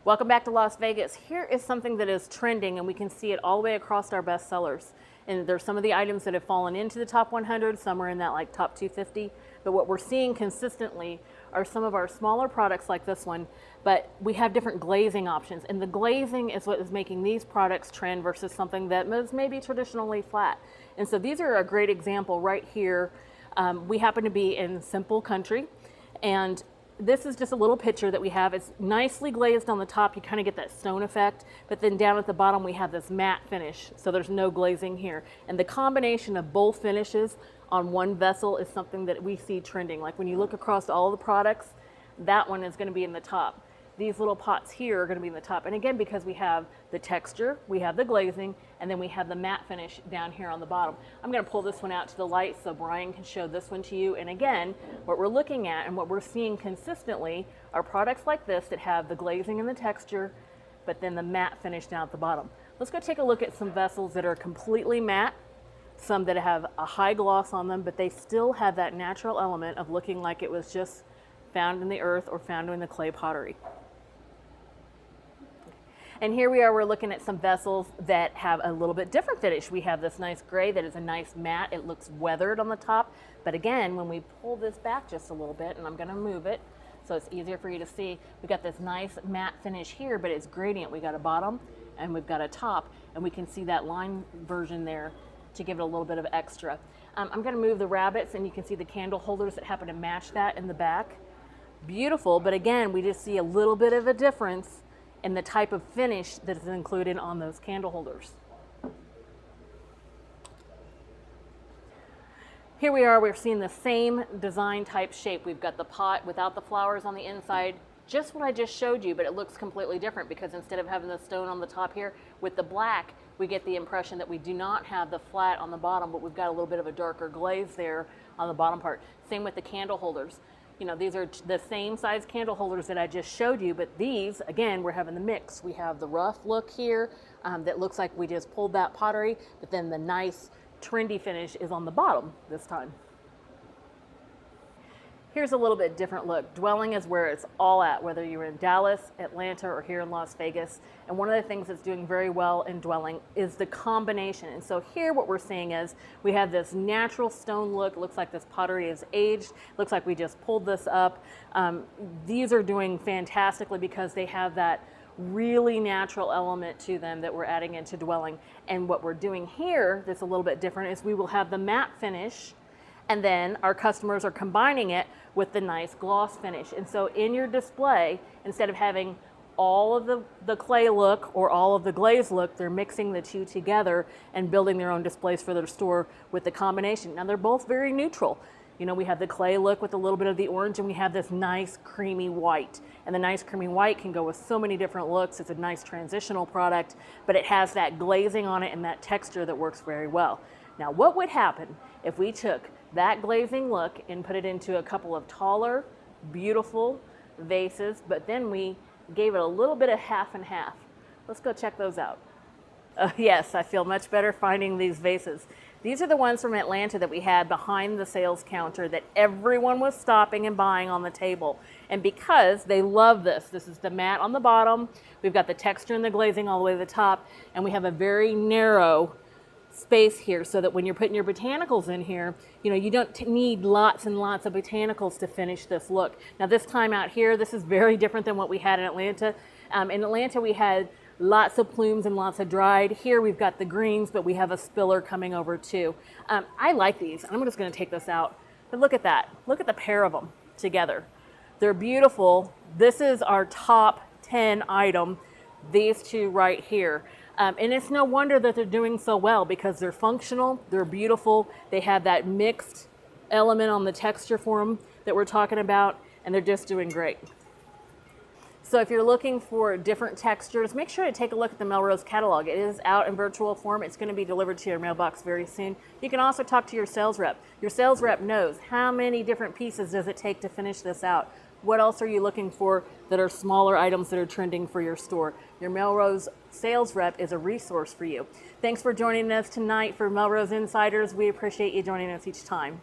Welcome back to Las Vegas. Here is something that is trending, and we can see it all the way across our best sellers. And there's some of the items that have fallen into the top 100, some are in that like top 250. But what we're seeing consistently are some of our smaller products like this one, but we have different glazing options. And the glazing is what is making these products trend versus something that was maybe traditionally flat. And so these are a great example right here. We happen to be in Simple Country, and this is just a little picture that we have. It's nicely glazed on the top. You kind of get that stone effect, but then down at the bottom we have this matte finish, so there's no glazing here. And the combination of both finishes on one vessel is something that we see trending. Like when you look across all the products, that one is going to be in the top. These little pots here are going to be in the top. And again, because we have the texture, we have the glazing, and then we have the matte finish down here on the bottom. I'm going to pull this one out to the light so Brian can show this one to you. And again, what we're looking at and what we're seeing consistently are products like this that have the glazing and the texture, but then the matte finish down at the bottom. Let's go take a look at some vessels that are completely matte, some that have a high gloss on them, but they still have that natural element of looking like it was just found in the earth or found in the clay pottery. And here we are, we're looking at some vessels that have a little bit different finish. We have this nice gray that is a nice matte. It looks weathered on the top. But again, when we pull this back just a little bit, and I'm gonna move it so it's easier for you to see, we got this nice matte finish here, but it's gradient. We got a bottom and we've got a top, and we can see that line version there to give it a little bit of extra. I'm gonna move the rabbits, and you can see the candle holders that happen to match that in the back. Beautiful, but again, we just see a little bit of a difference in the type of finish that is included on those candle holders. Here we are, we're seeing the same design type shape. We've got the pot without the flowers on the inside, just what I just showed you, but it looks completely different because instead of having the stone on the top here with the black, we get the impression that we do not have the flat on the bottom, but we've got a little bit of a darker glaze there on the bottom part. Same with the candle holders. You know, these are the same size candle holders that I just showed you, but these, again, we're having the mix. We have the rough look here that looks like we just pulled that pottery, but then the nice trendy finish is on the bottom this time. Here's a little bit different look. Dwelling is where it's all at, whether you're in Dallas, Atlanta, or here in Las Vegas. And one of the things that's doing very well in dwelling is the combination. And so here what we're seeing is we have this natural stone look. It looks like this pottery is aged. Looks like we just pulled this up. These are doing fantastically because they have that really natural element to them that we're adding into dwelling. And what we're doing here that's a little bit different is we will have the matte finish, and then our customers are combining it with the nice gloss finish. And so in your display, instead of having all of the clay look or all of the glaze look, they're mixing the two together and building their own displays for their store with the combination. Now they're both very neutral. You know, we have the clay look with a little bit of the orange, and we have this nice creamy white. And the nice creamy white can go with so many different looks. It's a nice transitional product, but it has that glazing on it and that texture that works very well. Now what would happen if we took that glazing look and put it into a couple of taller, beautiful vases, but then we gave it a little bit of half and half? Let's go check those out. Yes, I feel much better finding these vases. These are the ones from Atlanta that we had behind the sales counter that everyone was stopping and buying on the table. And because they love this, this is the matte on the bottom, we've got the texture and the glazing all the way to the top, and we have a very narrow space here so that when you're putting your botanicals in here, you know, you don't need lots and lots of botanicals to finish this look. Now this time out here, this is very different than what we had in Atlanta. In Atlanta we had lots of plumes and lots of dried. Here we've got the greens, but we have a spiller coming over too. I like these. I'm just going to take this out, but look at that. Look at the pair of them together. They're beautiful. This is our top 10 item, these two right here. And it's no wonder that they're doing so well because they're functional, they're beautiful, they have that mixed element on the texture for them that we're talking about, and they're just doing great. So if you're looking for different textures, make sure to take a look at the Melrose catalog. It is out in virtual form. It's going to be delivered to your mailbox very soon. You can also talk to your sales rep. Your sales rep knows how many different pieces does it take to finish this out. What else are you looking for that are smaller items that are trending for your store? Your Melrose sales rep is a resource for you. Thanks for joining us tonight for Melrose Insiders. We appreciate you joining us each time.